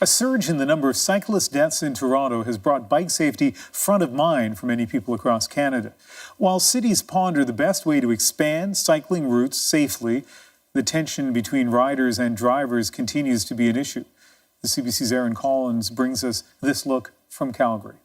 A surge in the number of cyclist deaths in Toronto has brought bike safety front of mind for many people across Canada. While cities ponder the best way to expand cycling routes safely, the tension between riders and drivers continues to be an issue. The CBC's Aaron Collins brings us this look from Calgary.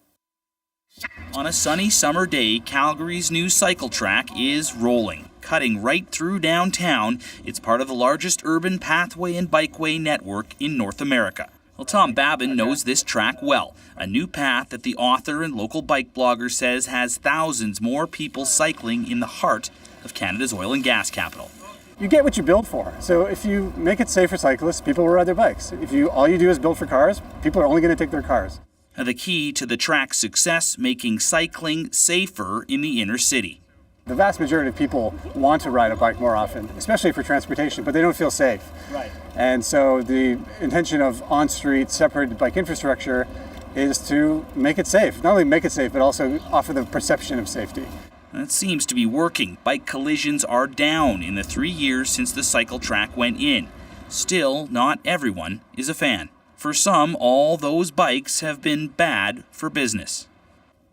On a sunny summer day, Calgary's new cycle track is rolling, cutting right through downtown. It's part of the largest urban pathway and bikeway network in North America. Well, Tom Babin knows this track well, a new path that the author and local bike blogger says has thousands more people cycling in the heart of Canada's oil and gas capital. You get what you build for. So if you make it safe for cyclists, people will ride their bikes. If all you do is build for cars, people are only going to take their cars. The key to the track's success, making cycling safer in the inner city. The vast majority of people want to ride a bike more often, especially for transportation, but they don't feel safe. Right. And so the intention of on-street separated bike infrastructure is to make it safe. Not only make it safe, but also offer the perception of safety. That seems to be working. Bike collisions are down in the 3 years since the cycle track went in. Still, not everyone is a fan. For some, all those bikes have been bad for business.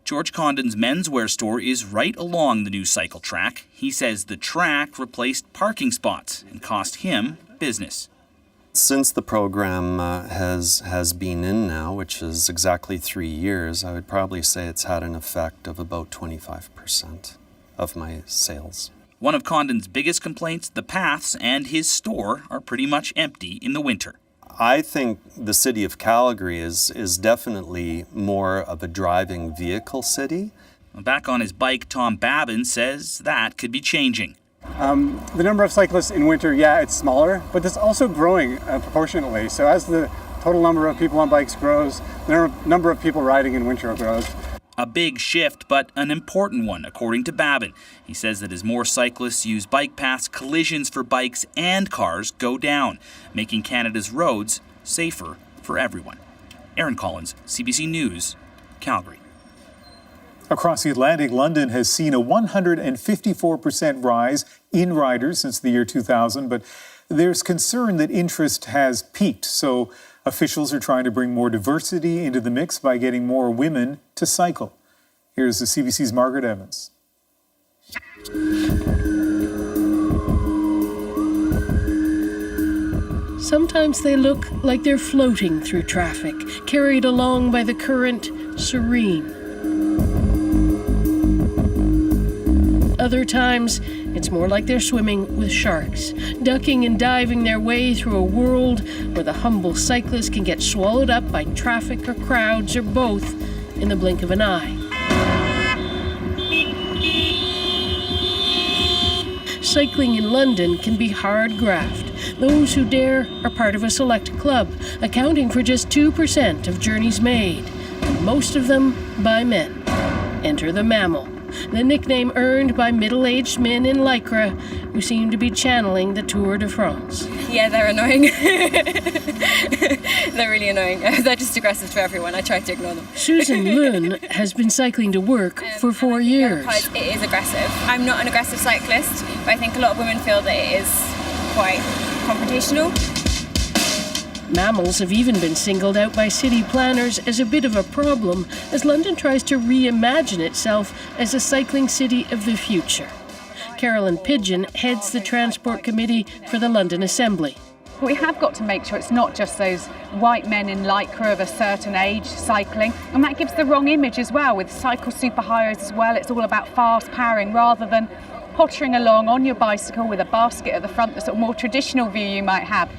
George Condon's menswear store is right along the new cycle track. He says the track replaced parking spots and cost him business. Since the program has been in now, which is exactly 3 years, I would probably say it's had an effect of about 25% of my sales. One of Condon's biggest complaints, the paths and his store are pretty much empty in the winter. I think the city of Calgary is definitely more of a driving vehicle city. Back on his bike, Tom Babin says that could be changing. The number of cyclists in winter, yeah, it's smaller, but it's also growing proportionately. So as the total number of people on bikes grows, the number of people riding in winter grows. A big shift, but an important one, according to Babin. He says that as more cyclists use bike paths, collisions for bikes and cars go down, making Canada's roads safer for everyone. Aaron Collins, CBC News, Calgary. Across the Atlantic, London has seen a 154% rise in riders since the year 2000, but there's concern that interest has peaked. So officials are trying to bring more diversity into the mix by getting more women to cycle. Here's the CBC's Margaret Evans. Sometimes they look like they're floating through traffic, carried along by the current, serene. Other times, it's more like they're swimming with sharks, ducking and diving their way through a world where the humble cyclist can get swallowed up by traffic or crowds or both in the blink of an eye. Cycling in London can be hard graft. Those who dare are part of a select club, accounting for just 2% of journeys made, and most of them by men. Enter the mammal, the nickname earned by middle-aged men in Lycra who seem to be channeling the Tour de France. Yeah, they're annoying. They're really annoying. They're just aggressive to everyone. I try to ignore them. Susan Lund has been cycling to work for 4 years. It is aggressive. I'm not an aggressive cyclist, but I think a lot of women feel that it is quite confrontational. Mammals have even been singled out by city planners as a bit of a problem as London tries to reimagine itself as a cycling city of the future. Carolyn Pidgeon heads the Transport Committee for the London Assembly. We have got to make sure it's not just those white men in Lycra of a certain age cycling, and that gives the wrong image as well with cycle superhighs as well. It's all about fast powering rather than pottering along on your bicycle with a basket at the front, the sort of more traditional view you might have.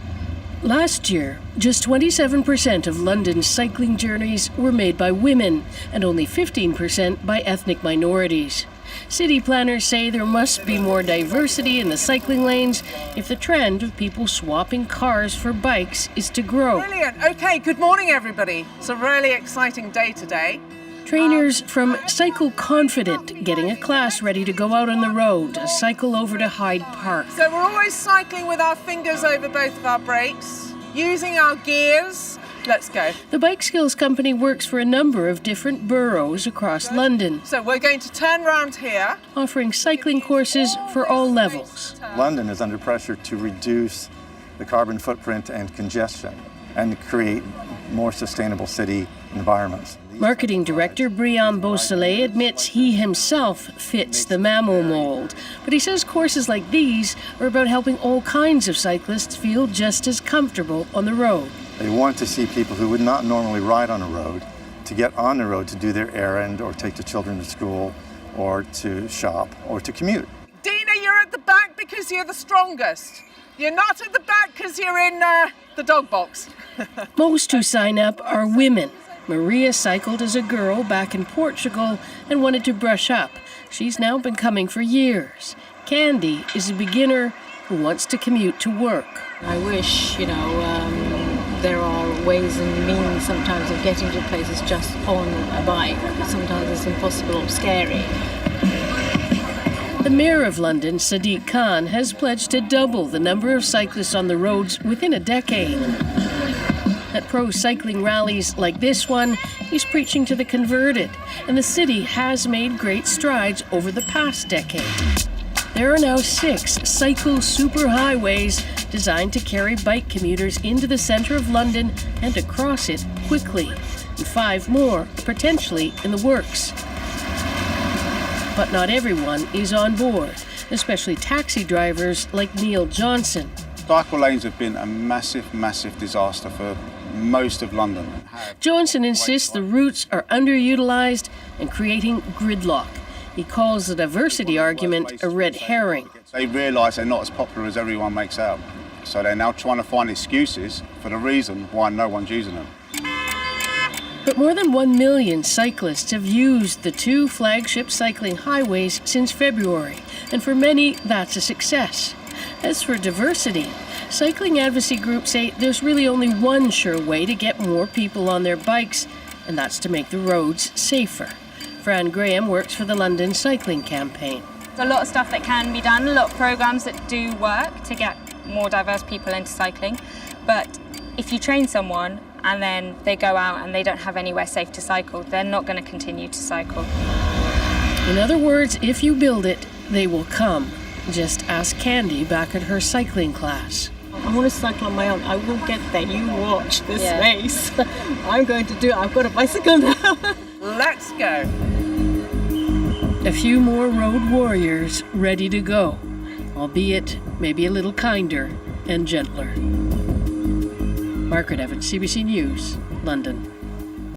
Last year, just 27% of London's cycling journeys were made by women and only 15% by ethnic minorities. City planners say there must be more diversity in the cycling lanes if the trend of people swapping cars for bikes is to grow. Brilliant. Okay, good morning, everybody. It's a really exciting day today. Trainers from Cycle Confident getting a class ready to go out on the road to cycle over to Hyde Park. So we're always cycling with our fingers over both of our brakes, using our gears. Let's go. The Bike Skills Company works for a number of different boroughs across London. So we're going to turn round here. Offering cycling courses for all levels. London is under pressure to reduce the carbon footprint and congestion. and create more sustainable city environments. Marketing director Brian Beausoleil admits he himself fits the mammal mold, but he says courses like these are about helping all kinds of cyclists feel just as comfortable on the road. They want to see people who would not normally ride on a road to get on the road to do their errand or take the children to school or to shop or to commute. Dina, you're at the back because you're the strongest. You're not at the back because you're in the dog box. Most who sign up are women. Maria cycled as a girl back in Portugal and wanted to brush up. She's now been coming for years. Candy is a beginner who wants to commute to work. I wish, there are ways and means sometimes of getting to places just on a bike. Sometimes it's impossible or scary. The Mayor of London, Sadiq Khan, has pledged to double the number of cyclists on the roads within a decade. At pro cycling rallies like this one, he's preaching to the converted, and the city has made great strides over the past decade. There are now 6 cycle superhighways designed to carry bike commuters into the centre of London and across it quickly, and 5 more potentially in the works. But not everyone is on board, especially taxi drivers like Neil Johnson. Cycle lanes have been a massive, massive disaster for most of London. Johnson insists the routes are underutilised and creating gridlock. He calls the diversity argument a red herring. They realise they're not as popular as everyone makes out. So they're now trying to find excuses for the reason why no one's using them. But more than 1 million cyclists have used the 2 flagship cycling highways since February, and for many, that's a success. As for diversity, cycling advocacy groups say there's really only one sure way to get more people on their bikes, and that's to make the roads safer. Fran Graham works for the London Cycling Campaign. There's a lot of stuff that can be done, a lot of programmes that do work to get more diverse people into cycling. But if you train someone and then they go out and they don't have anywhere safe to cycle, they're not going to continue to cycle. In other words, if you build it, they will come. Just ask Candy back at her cycling class. I want to cycle on my own. I will get there. You watch this race. I'm going to do it. I've got a bicycle now. Let's go. A few more road warriors ready to go, albeit maybe a little kinder and gentler. Margaret Evans, CBC News, London.